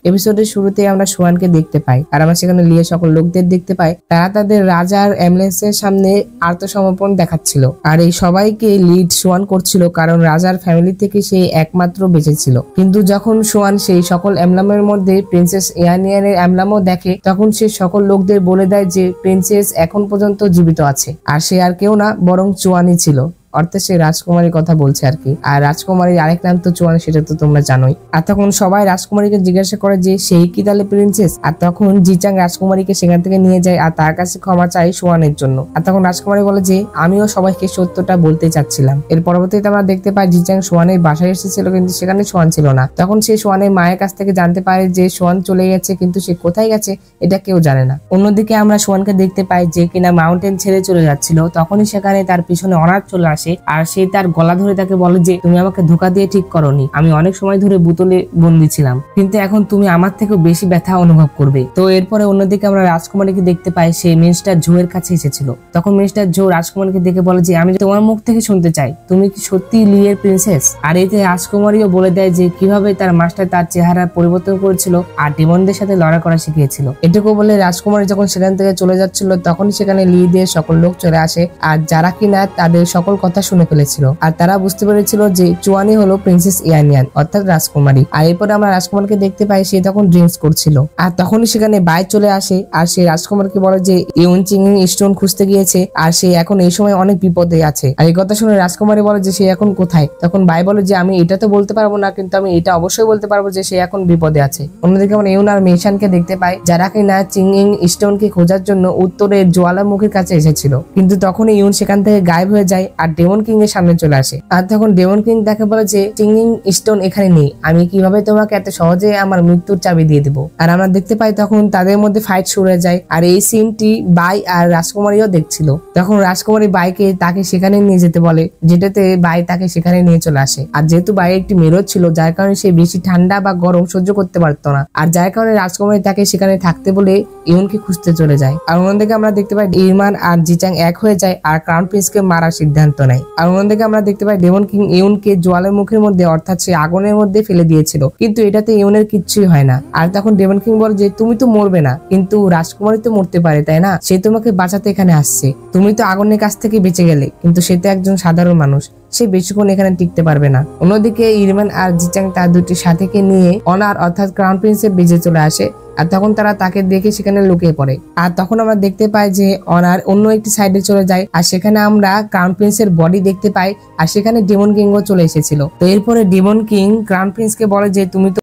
এপিসোডের শুরুতে আমরা সোয়ানকে দেখতে পাই আর আমরা সেখানে লিয়ে সকল লোকদের দেখতে পাই, তারা তাদের রাজার অ্যাম্বুলেন্সের সামনে আত্মসমর্পণ দেখাচ্ছিল। আর এই সবাইকে লিড সোয়ান করছিল, কারণ রাজার ফ্যামিলি থেকে সে একমাত্র বেঁচে ছিল। কিন্তু যখন সোয়ান সেই সকল এমব্লেমের মধ্যে প্রিন্সেস ইয়ানিয়ানের এমব্লেমও দেখে, তখন সে সকল লোকদের বলে দেয় যে প্রিন্সেস এখন পর্যন্ত জীবিত আছে, আর সে আর কেউ না বরং চুয়ানি ছিল। অর্থাৎ সে রাজকুমারীর কথা বলছে আর কি। আর রাজকুমারীর আরেক নাম তো চুয়ানি, সেটা তো তোমরা জানোই। আর তখন সবাই রাজকুমারীকে জিজ্ঞাসা করে যে সেই কি তাহলে প্রিন্সেস? আর তখন জিচাং রাজকুমারীকে সেখান থেকে নিয়ে যায় আর তার কাছে ক্ষমা চাই সোয়ানের জন্য। আর তখন রাজকুমারী বলে যে আমিও সবাইকে সত্যটা বলতে চাচ্ছিলাম। এর পরবর্তীতে আমরা দেখতে পাই জিচাং সোয়ানের বাসায় এসেছিল, কিন্তু সেখানে সোয়ান ছিল না। তখন সে সোয়ানের মায়ের কাছ থেকে জানতে পারে যে সোয়ান চলে গেছে, কিন্তু সে কোথায় গেছে এটা কেউ জানে না। অন্যদিকে আমরা সোয়ানকে দেখতে পাই যে কিনা মাউন্টেন ছেড়ে চলে যাচ্ছিল। তখনই সেখানে তার পিছনে অনাথ চলে আসে আর সে তার গলা ধরে তাকে বলে যে তুমি আমাকে ধোকা দিয়ে ঠিক করনি, আমি অনেক সময় ধরে বোতলে বন্দি ছিলাম, কিন্তু এখন তুমি আমার থেকেও বেশি ব্যথা অনুভব করবে। তো এরপরে অন্যদিকে আমরা রাজকুমারীকে দেখতে পাই, সে মিনিস্টার জো এর কাছে এসেছিল। তখন মিনিস্টার জো রাজকুমারীকে দেখে বলে যে আমি তোমার মুখ থেকে শুনতে চাই, তুমি কি সত্যি লিয়ের প্রিন্সেস? আর এতে রাজকুমারীও বলে দেয় যে কিভাবে তার মাস্টার তার চেহারা পরিবর্তন করেছিল আর ডেমনদের সাথে লড়াই করা শিখিয়েছিল। এটুকু বলে রাজকুমারী যখন সেখান থেকে চলে যাচ্ছিল, তখন সেখানে লিদের সকল লোক চলে আসে আর যারা কিনা তাদের সকল কথা শুনে ফেলেছিল। আর তারা বুঝতে পেরেছিল যে চুয়ানি হলো প্রিন্সেস ইয়ানিয়ান অর্থাৎ রাজকুমারী। আর এরপরে আমরা রাজকুমারকে দেখতে পাই, সে তখন ড্রিঙ্কস করছিল। আর তখনই সেখানে বাই চলে আসে আর সে রাজকুমারকে বলে যে ইউন চিংইং স্টোন খুঁজতে গিয়েছে আর সে এখন এই সময় অনেক বিপদে আছে। আর এই কথা শুনে রাজকুমারী বলে যে সে এখন কোথায়? তখন বাই বলে যে আমি এটা তো বলতে পারবো না, কিন্তু আমি এটা অবশ্যই বলতে পারবো যে সে এখন বিপদে আছে। অন্যদিকে আমরা ইউন আর মেশানকে দেখতে পাই, যারা কিনা চিংইং স্টোনকে খোঁজার জন্য উত্তরের জ্বালামুখীর কাছে এসেছিল। কিন্তু তখনই ইউন সেখান থেকে গায়েব হয়ে যায় আর ডেমন কিং এর সামনে চলে আসে। আর তখন ডেমন কিং তাকে বলে যে চিংইং স্টোন এখানে নেই, আমি কিভাবে তোমাকে এত সহজে আমার মৃত্যুর চাবি দিয়ে দেবো। আর আমরা দেখতে পাই তখন তাদের মধ্যে ফাইট শুরু হয়ে যায়। আর এই সিনটি বাই আর রাজকুমারীও দেখছিল। তখন রাজকুমারী বাইকে তাকে সেখানে নিয়ে যেতে বলে, যেটাতে বাই তাকে সেখানে নিয়ে চলে আসে। আর যেহেতু বাই একটি মেরজ ছিল, যার কারণে সে বেশি ঠান্ডা বা গরম সহ্য করতে পারতো না, আর যার কারণে রাজকুমারী তাকে সেখানে থাকতে বলে ইউনকে খুঁজতে চলে যায়। আর অন্যদিকে আমরা দেখতে পাই ইরমান আর জিচাং এক হয়ে যায় আর ক্রাউন প্রিন্সকে মারার সিদ্ধান্ত নেয়। আর অন্যদিকে আমরা দেখতে পাই ডেমন কিং ইউনকে জোয়ালের মুখের মধ্যে অর্থাৎ সে আগুনের মধ্যে ফেলে দিয়েছিল, কিন্তু এটাতে ইউনের কিচ্ছুই হয় না। আর তখন ডেমন কিং বলে যে তুমি তো মরবে না, কিন্তু রাজকুমারী তো মরতে পারে তাই না? সে তোমাকে বাঁচাতে এখানে আসছে, তুমি তো আগুনের কাছ থেকে বেঁচে গেলে, কিন্তু সে তো একজন সাধারণ মানুষ, সে বেশিক্ষণ এখানে টিকতে পারবে না। অন্যদিকে ইরমান আর জিচাং তার দুটি সাথীকে নিয়ে অনার অর্থাৎ ক্রাউন প্রিন্সের বেজে চলে আসে। আর তখন তারা তাকে দেখে সেখানে লুকিয়ে পড়ে। আর তখন আমরা দেখতে পাই যে অনার অন্য একটি সাইডে চলে যায় আর সেখানে আমরা ক্রাউন প্রিন্সের বডি দেখতে পাই আর সেখানে ডেমন কিংও চলে এসেছিল। তো এরপরে ডেমন কিং ক্রাউন প্রিন্সকে বলে যে তুমি তো